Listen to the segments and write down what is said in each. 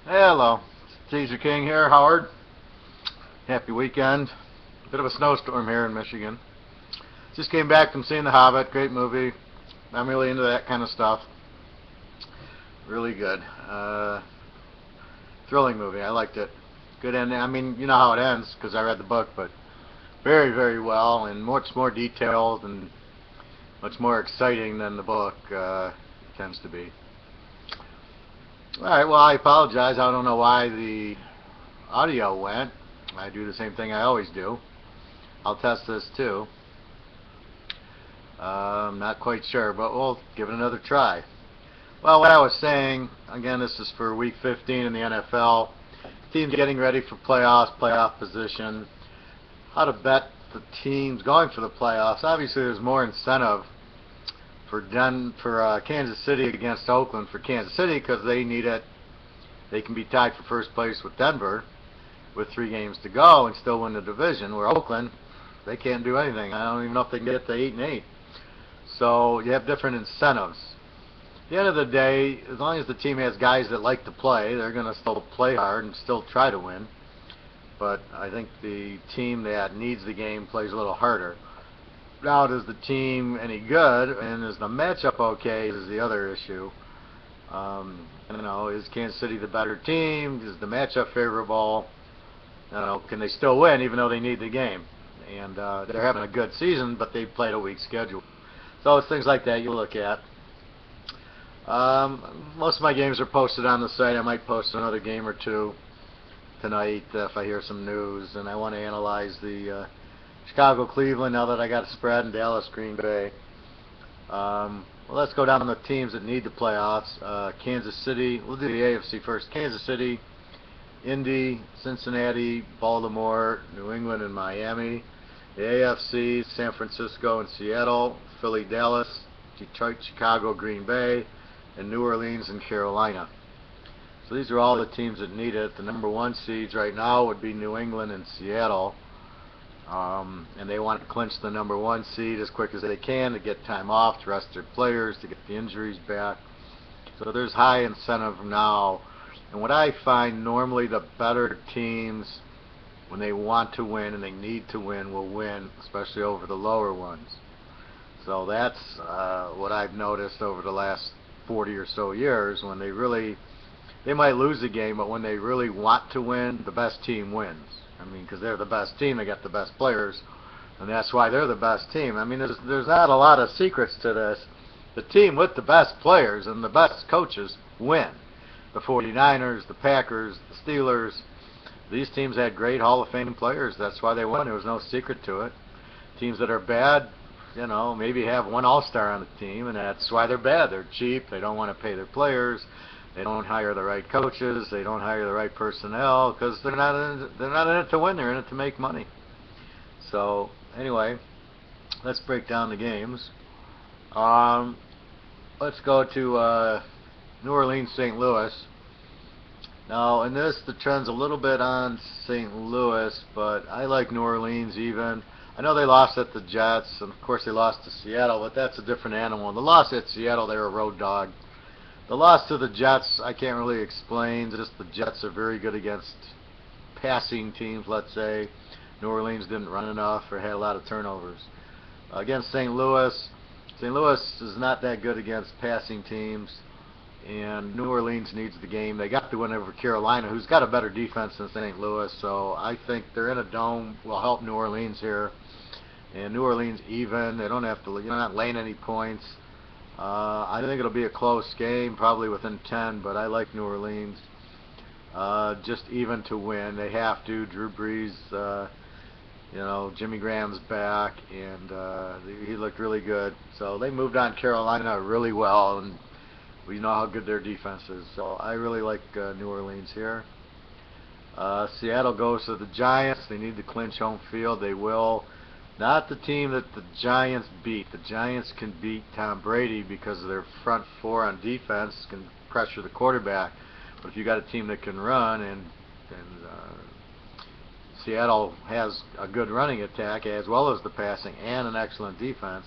Hello, Teaserking here, Howard. Happy weekend. Bit of a snowstorm here in Michigan. Just came back from seeing The Hobbit. Great movie. I'm really into that kind of stuff. Really good. Thrilling movie. I liked it. Good ending. I mean, you know how it ends because I read the book, but very, very well and much more detailed and much more exciting than the book tends to be. Alright, well, I apologize. I don't know why the audio went. I do the same thing I always do. I'll test this too. I'm not quite sure, but we'll give it another try. Well, what I was saying, again, this is for Week 15 in the NFL. Teams getting ready for playoffs, playoff position. How to bet the teams going for the playoffs. Obviously, there's more incentive for Kansas City against Oakland for Kansas City because they need it. They can be tied for first place with Denver with 3 games to go and still win the division, where Oakland, they can't do anything. I don't even know if they can get to 8-8. So you have different incentives. At the end of the day, as long as the team has guys that like to play, they're going to still play hard and still try to win. But I think the team that needs the game plays a little harder. Now, is the team any good, and is the matchup okay, is the other issue. Is Kansas City the better team? Is the matchup favorable? Can they still win even though they need the game? And they're having a good season, but they've played a weak schedule. So it's things like that you look at. Most of my games are posted on the site. I might post another game or two tonight if I hear some news, and I want to analyze the Chicago, Cleveland, now that I got a spread, in Dallas, Green Bay. Well, let's go down to the teams that need the playoffs. Kansas City, we'll do the AFC first. Kansas City, Indy, Cincinnati, Baltimore, New England, and Miami. The AFC, San Francisco and Seattle, Philly, Dallas, Detroit, Chicago, Green Bay, and New Orleans and Carolina. So these are all the teams that need it. The number 1 seeds right now would be New England and Seattle. And they want to clinch the number 1 seed as quick as they can to get time off, to rest their players, to get the injuries back. So there's high incentive now. And what I find, normally the better teams, when they want to win and they need to win, will win, especially over the lower ones. So that's what I've noticed over the last 40 or so years. When they might lose a game, but when they really want to win, the best team wins. I mean, because they're the best team, they got the best players, and that's why they're the best team. I mean, there's not a lot of secrets to this. The team with the best players and the best coaches win. The 49ers, the Packers, the Steelers, these teams had great Hall of Fame players. That's why they won. There was no secret to it. Teams that are bad, maybe have one all-star on the team, and that's why they're bad. They're cheap. They don't want to pay their players. They don't hire the right coaches. They don't hire the right personnel because they're not in it to win. They're in it to make money. So anyway, let's break down the games. Let's go to New Orleans, St. Louis. Now, in this, the trend's a little bit on St. Louis, but I like New Orleans even. I know they lost at the Jets, and of course they lost to Seattle, but that's a different animal. The loss at Seattle, they were a road dog. The loss to the Jets, I can't really explain. Just the Jets are very good against passing teams, let's say. New Orleans didn't run enough or had a lot of turnovers. Against St. Louis is not that good against passing teams, and New Orleans needs the game. They got the win over Carolina, who's got a better defense than St. Louis, so I think they're in a dome will help New Orleans here. And New Orleans even. They don't have to, you're not laying any points. I think it'll be a close game, probably within 10, but I like New Orleans. Just even to win. They have to. Drew Brees, Jimmy Graham's back, and he looked really good. So they moved on Carolina really well, and we know how good their defense is. So I really like New Orleans here. Seattle goes to the Giants. They need to clinch home field. They will. Not the team that the Giants beat. The Giants can beat Tom Brady because of their front 4 on defense can pressure the quarterback. But if you got a team that can run, and Seattle has a good running attack as well as the passing and an excellent defense,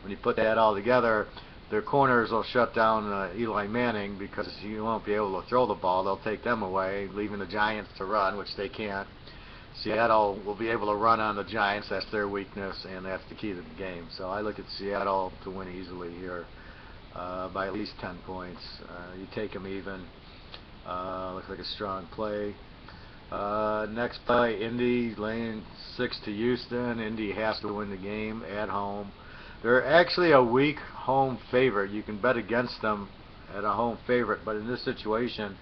when you put that all together, their corners will shut down Eli Manning because he won't be able to throw the ball. They'll take them away, leaving the Giants to run, which they can't. Seattle will be able to run on the Giants. That's their weakness, and that's the key to the game. So I look at Seattle to win easily here by at least 10 points. You take them even. Looks like a strong play. Next play, Indy laying 6 to Houston. Indy has to win the game at home. They're actually a weak home favorite. You can bet against them at a home favorite, but in this situation,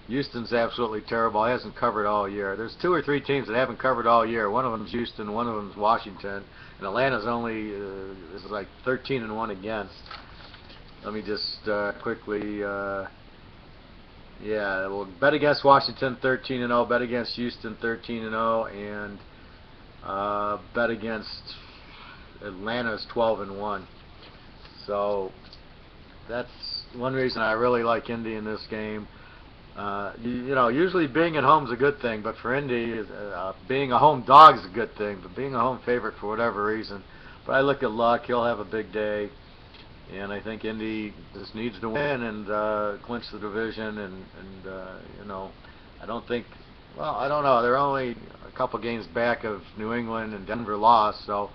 Houston's absolutely terrible. It hasn't covered all year. There's 2 or 3 teams that haven't covered all year. One of them's Houston, one of them's Washington, and Atlanta's only is like 13-1 against. Let me just quickly. Yeah, we'll bet against Washington 13-0, bet against Houston 13-0, and bet against Atlanta's 12-1. So that's one reason I really like Indy in this game. You know, usually being at home is a good thing, but for Indy, being a home dog is a good thing, but being a home favorite for whatever reason. But I look at Luck; he'll have a big day. And I think Indy just needs to win and clinch the division. And you know, I don't think. Well, I don't know. They're only a couple games back of New England, and Denver lost, so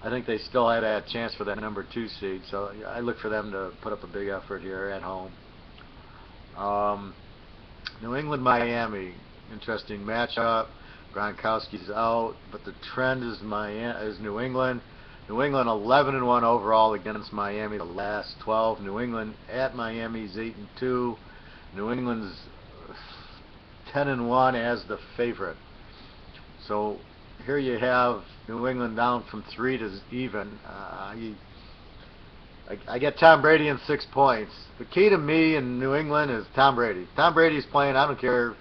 I think they still had a chance for that number 2 seed. So I look for them to put up a big effort here at home. New England, Miami, interesting matchup. Gronkowski's out, but the trend is New England. New England 11-1 overall against Miami the last 12. New England at Miami's 8-2. New England's 10-1 as the favorite. So here you have New England down from 3 to even. I get Tom Brady in 6 points. The key to me in New England is Tom Brady. Tom Brady's playing. I don't care.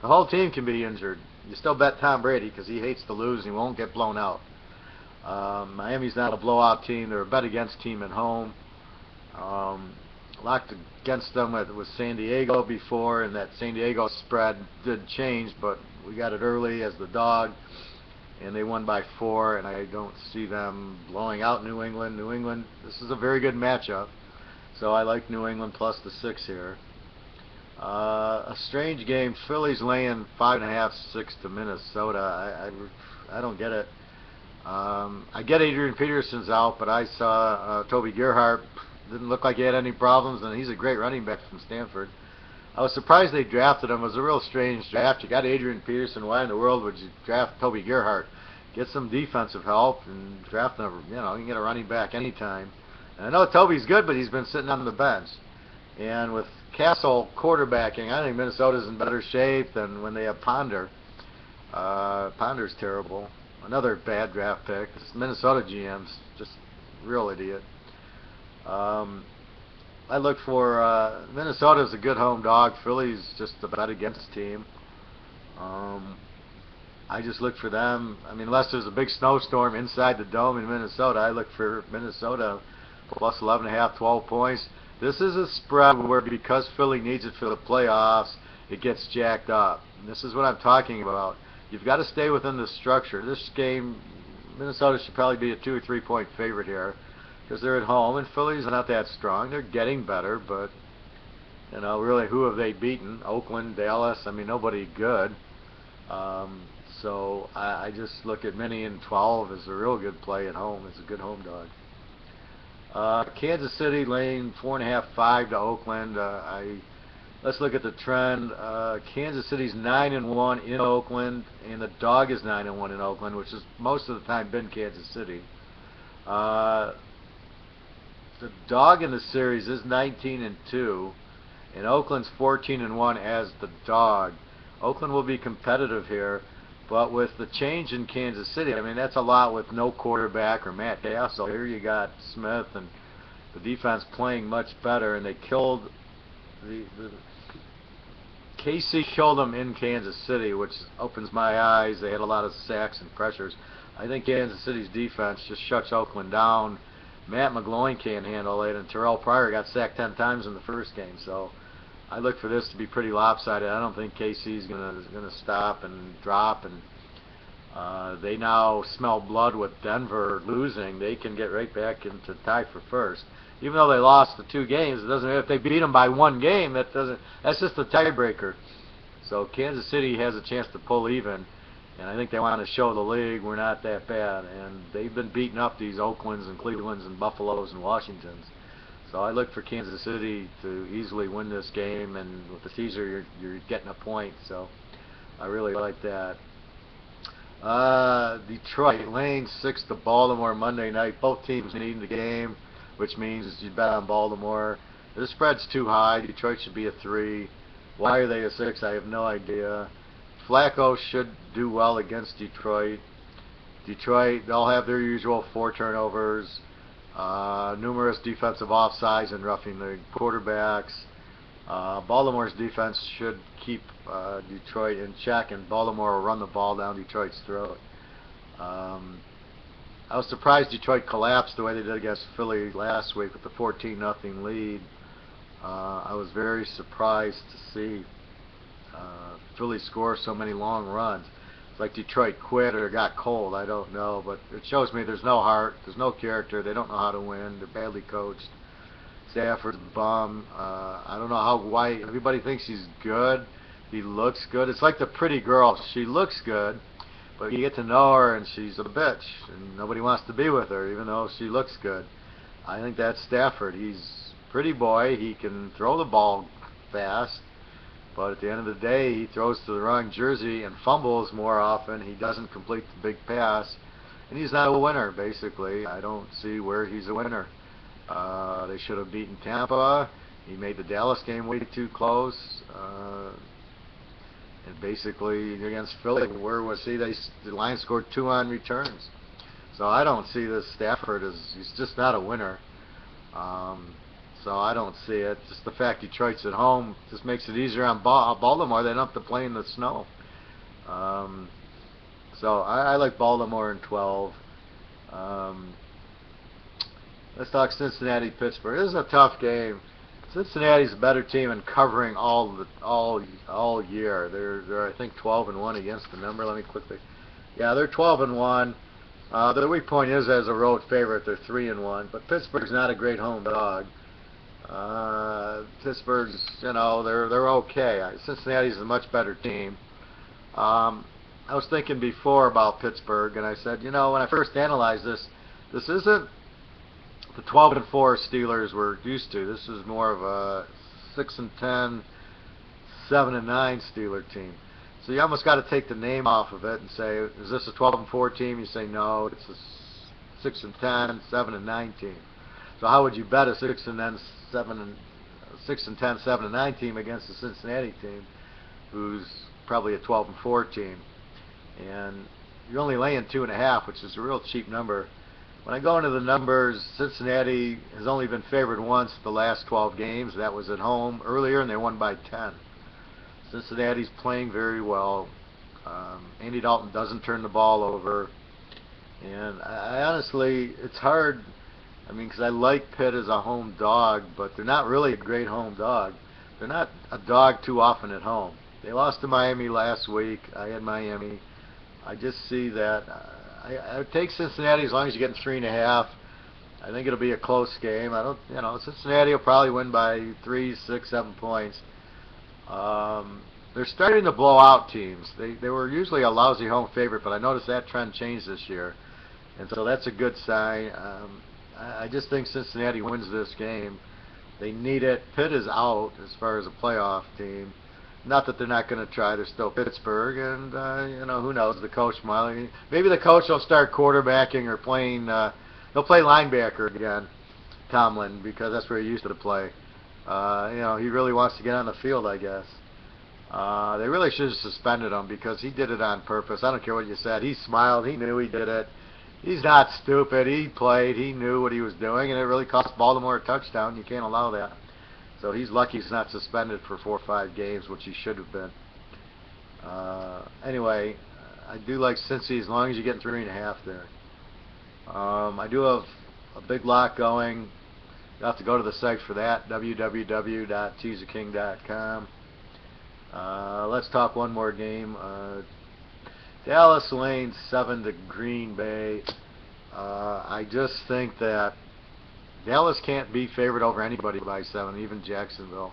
The whole team can be injured. You still bet Tom Brady because he hates to lose and he won't get blown out. Miami's not a blowout team. They're a bet against team at home. Locked against them with San Diego before, and that San Diego spread did change, but we got it early as the dog, and they won by 4, and I don't see them blowing out New England. New England, this is a very good matchup, so I like New England plus the 6 here. A strange game. Phillies laying 5.5, 6 to Minnesota. I don't get it. I get Adrian Peterson's out, but I saw Toby Gerhart didn't look like he had any problems, and he's a great running back from Stanford. I was surprised they drafted him. It was a real strange draft. You got Adrian Peterson. Why in the world would you draft Toby Gerhart? Get some defensive help and draft him. You know, you can get a running back anytime. And I know Toby's good, but he's been sitting on the bench. And with Castle quarterbacking, I think Minnesota's in better shape than when they have Ponder. Ponder's terrible. Another bad draft pick. This Minnesota GM's just real idiot. I look for Minnesota's a good home dog. Philly's just a bet against team. I just look for them. I mean, unless there's a big snowstorm inside the dome in Minnesota, I look for Minnesota plus 11.5, 12 points. This is a spread where because Philly needs it for the playoffs, it gets jacked up. And this is what I'm talking about. You've got to stay within the structure. This game, Minnesota should probably be a 2 or 3 point favorite here because they're at home, and Philly's not that strong. They're getting better, but, you know, really, who have they beaten? Oakland, Dallas, I mean, nobody good. So I just look at Minnie and 12 as a real good play at home. It's a good home dog. Kansas City laying 4.5, 5 to Oakland. Let's look at the trend. Kansas City's 9-1 in Oakland, and the dog is 9-1 in Oakland, which has most of the time been Kansas City. The dog in the series is 19-2, and Oakland's 14-1 as the dog. Oakland will be competitive here, but with the change in Kansas City, I mean, that's a lot with no quarterback or Matt Castle. Here you got Smith and the defense playing much better, and they killed KC killed them in Kansas City, which opens my eyes. They had a lot of sacks and pressures. I think Kansas City's defense just shuts Oakland down. Matt McGloin can't handle it, and Terrell Pryor got sacked 10 times in the first game. So I look for this to be pretty lopsided. I don't think KC's gonna stop and drop, and they now smell blood with Denver losing. They can get right back into tie for first. even though they lost the 2 games, it doesn't. If they beat them by 1 game, that doesn't. That's just a tiebreaker. So Kansas City has a chance to pull even, and I think they want to show the league we're not that bad. And they've been beating up these Oaklands and Clevelands and Buffaloes and Washingtons. So I look for Kansas City to easily win this game, and with the teaser, you're getting a point. So I really like that. Detroit laying 6 to Baltimore Monday night. Both teams needing the game, which means you bet on Baltimore. The spread's too high. Detroit should be a 3. Why are they a 6? I have no idea. Flacco should do well against Detroit. Detroit, they'll have their usual 4 turnovers, numerous defensive offsides and roughing the quarterbacks. Baltimore's defense should keep Detroit in check, and Baltimore will run the ball down Detroit's throat. I was surprised Detroit collapsed the way they did against Philly last week with the 14-0 lead. I was very surprised to see Philly score so many long runs. It's like Detroit quit or got cold, I don't know, but it shows me there's no heart, there's no character, they don't know how to win, they're badly coached. Stafford's a bum. I don't know why everybody thinks he's good. He looks good. It's like the pretty girl. She looks good, but you get to know her and she's a bitch, and nobody wants to be with her, even though she looks good. I think that's Stafford. He's a pretty boy. He can throw the ball fast, but at the end of the day, he throws to the wrong jersey and fumbles more often. He doesn't complete the big pass, and he's not a winner, basically. I don't see where he's a winner. They should have beaten Tampa. He made the Dallas game way too close. And basically against Philly, where was he? The Lions scored 2 on returns. So I don't see this Stafford as, he's just not a winner. So I don't see it. Just the fact Detroit's at home just makes it easier on Baltimore. They don't have to play in the snow. So I like Baltimore in 12. Let's talk Cincinnati-Pittsburgh. This is a tough game. Cincinnati's a better team in covering all year. They're I think 12-1 against the number. Let me quickly. Yeah, they're 12-1. The weak point is as a road favorite, they're 3-1. But Pittsburgh's not a great home dog. Pittsburgh's, they're okay. Cincinnati's a much better team. I was thinking before about Pittsburgh, and I said, when I first analyzed this isn't the 12-4 Steelers we're used to. This is more of a 6-10, 7-9 Steeler team. So you almost got to take the name off of it and say, is this a 12-4 team? You say no, it's a 6-10, 7-9 team. So how would you bet a 6-10, 7-9 team against a Cincinnati team, who's probably a 12-4 team? And you're only laying 2.5, which is a real cheap number. When I go into the numbers, Cincinnati has only been favored once the last 12 games. That was at home earlier, and they won by 10. Cincinnati's playing very well. Andy Dalton doesn't turn the ball over. And I honestly, it's hard, because I like Pitt as a home dog, but they're not really a great home dog. They're not a dog too often at home. They lost to Miami last week. I had Miami. I just see that. I would take Cincinnati as long as you're getting 3.5. I think it'll be a close game. Cincinnati will probably win by 3, 6, 7 points. They're starting to blow out teams. They were usually a lousy home favorite, but I noticed that trend changed this year, and so that's a good sign. I just think Cincinnati wins this game. They need it. Pitt is out as far as a playoff team. Not that they're not going to try. They're still Pittsburgh, and who knows? The coach maybe the coach will start quarterbacking or playing. He'll play linebacker again, Tomlin, because that's where he used to play. He really wants to get on the field, I guess. They really should have suspended him because he did it on purpose. I don't care what you said. He smiled. He knew he did it. He's not stupid. He played. He knew what he was doing, and it really cost Baltimore a touchdown. You can't allow that. So he's lucky he's not suspended for 4 or 5 games, which he should have been. Anyway, I do like Cincy as long as you're getting 3.5 there. I do have a big lock going. You'll have to go to the site for that, www.teaserking.com. Let's talk one more game. Dallas laying 7 to Green Bay. I just think that Dallas can't be favored over anybody by 7, even Jacksonville.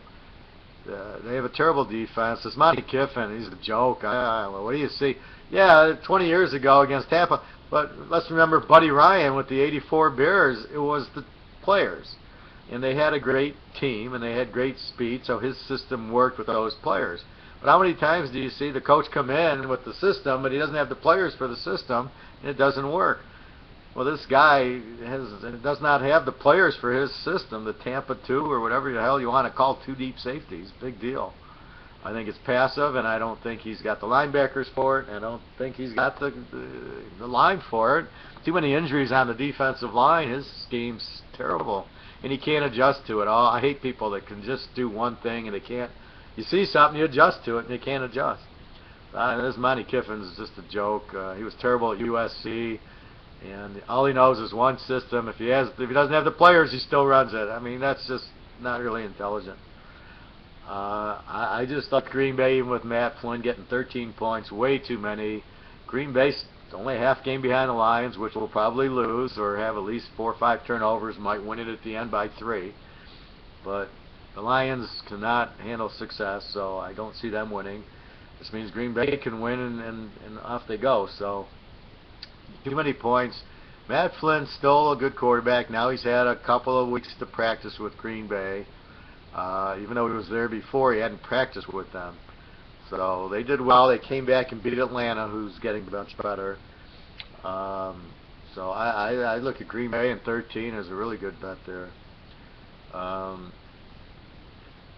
They have a terrible defense. This Monty Kiffin, he's a joke. What do you see? Yeah, 20 years ago against Tampa, but let's remember Buddy Ryan with the '84 Bears. It was the players, and they had a great team, and they had great speed, so his system worked with those players. But how many times do you see the coach come in with the system, but he doesn't have the players for the system, and it doesn't work? Well, this guy does not have the players for his system, the Tampa 2 or whatever the hell you want to call 2 deep safeties. Big deal. I think it's passive, and I don't think he's got the linebackers for it. I don't think he's got the line for it. Too many injuries on the defensive line. His scheme's terrible, and he can't adjust to it. I hate people that can just do one thing and they can't. You see something, you adjust to it, and they can't adjust. This Monty Kiffin's just a joke. He was terrible at USC. And all he knows is one system. If he doesn't have the players, he still runs it. I mean, that's just not really intelligent. I just thought Green Bay, even with Matt Flynn getting 13 points, way too many. Green Bay's only a half game behind the Lions, which will probably lose or have at least 4 or 5 turnovers. Might win it at the end by 3. But the Lions cannot handle success, so I don't see them winning. This means Green Bay can win, and off they go. So. Too many points. Matt Flynn's still a good quarterback. Now he's had a couple of weeks to practice with Green Bay. Even though he was there before, he hadn't practiced with them. So they did well. They came back and beat Atlanta, who's getting much better. So I look at Green Bay and 13 as a really good bet there.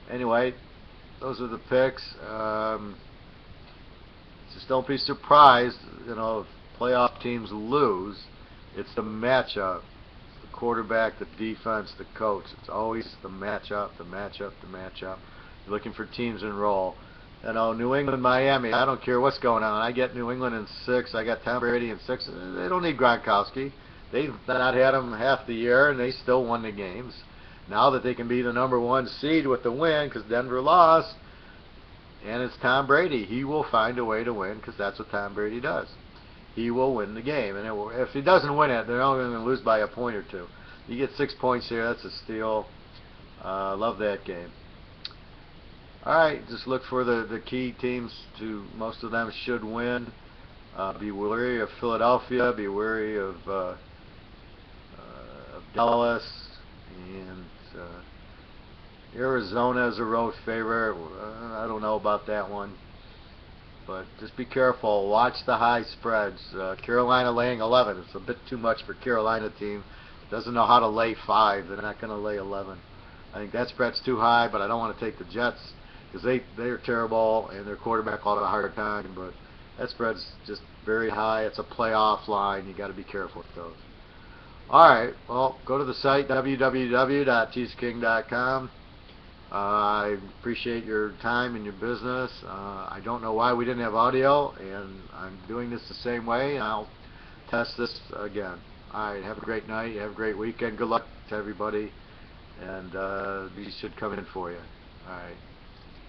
Anyway, those are the picks. Just don't be surprised, if playoff teams lose. It's the matchup, the quarterback, the defense, the coach. It's always the matchup, the matchup, the matchup. You're looking for teams in roll. New England, Miami, I don't care what's going on. I get New England in 6. I got Tom Brady in 6. They don't need Gronkowski. They've not had him half the year, and they still won the games. Now that they can be the number 1 seed with the win, because Denver lost, and it's Tom Brady. He will find a way to win, because that's what Tom Brady does. He will win the game, and if he doesn't win it, they're only going to lose by a point or 2. You get 6 points here, that's a steal. Love that game. Alright, just look for the key teams. Most of them should win. Be wary of Philadelphia, be wary of Dallas, and Arizona is a road favorite. I don't know about that one. But just be careful. Watch the high spreads. Carolina laying 11. It's a bit too much for Carolina team. Doesn't know how to lay 5. They're not going to lay 11. I think that spread's too high, but I don't want to take the Jets because they're terrible and their quarterback will have a hard time. But that spread's just very high. It's a playoff line. You got to be careful with those. All right. Well, go to the site www.teaserking.com. I appreciate your time and your business. I don't know why we didn't have audio, and I'm doing this the same way, and I'll test this again. All right, have a great night. Have a great weekend. Good luck to everybody, and these should come in for you. All right.